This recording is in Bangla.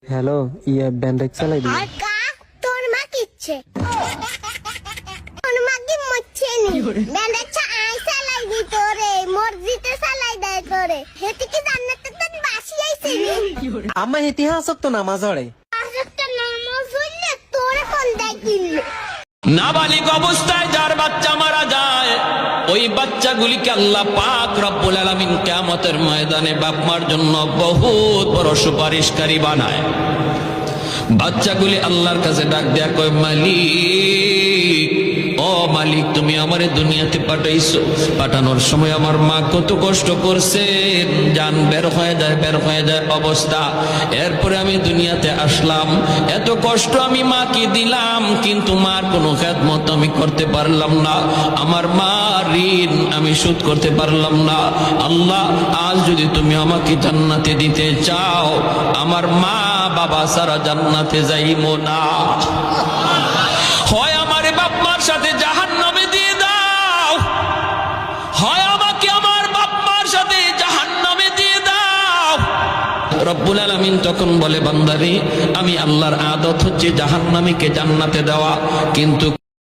হ্যালো, ব্যান্ডেজ চালাই দিই। কা তোর মা কিচ্ছে তোর মা কি মরছে নি ব্যান্ডেজটা আই চালাই দি তোরে মসজিদে চালাই দেয় তোরে হেতি কি জান্নাতে তো বাসি আইছে নি আম্মা ইতিহাসক তো নামাজ পড়ে। আজকে নামাজ হইলে তোরে কোন দেয় কিনলে নাবালিগ অবস্থায় যার বাচ্চা মারা যায়, ওই বাচ্চাগুলিকে আল্লাহ পাক রব্বুল আলামিন কিয়ামতের ময়দানে বাপ মার জন্য বহুত বড় সুপারিশকারী বানায়। বাচ্চাগুলি আল্লাহর কাছে ডাক দেয়া কয়, মালিক, ও মালিক, তুমি আমারে দুনিয়াতে পাঠাইছো, পাঠানোর সময় আমার মা কত কষ্ট করছে, জান বের হয়ে যায় অবস্থা। এরপরে আমি দুনিয়াতে আসলাম, এত কষ্ট আমি মাকে দিলাম, কিন্তু মার কোনো খেদমত আমি করতে পারলাম না, আমার মা ঋণ আমি শোধ করতে পারলাম না। আল্লাহ, আজ যদি তুমি আমাকে জান্নাতে দিতে চাও, আমার মা বাবা সারা জান্নাতে যাইবো না, হয় আমারে বাপ মার সাথে জাহান্নামে দিয়ে দাও, হয় আমাকে আমার বাপ মার সাথে জাহান্নামে দিয়ে দাও। রব্বুল আলামিন তখন বলে, বান্দারে, আমি আল্লাহর আদত হচ্ছে জাহান্নামীকে জান্নাতে দেওয়া, কিন্তু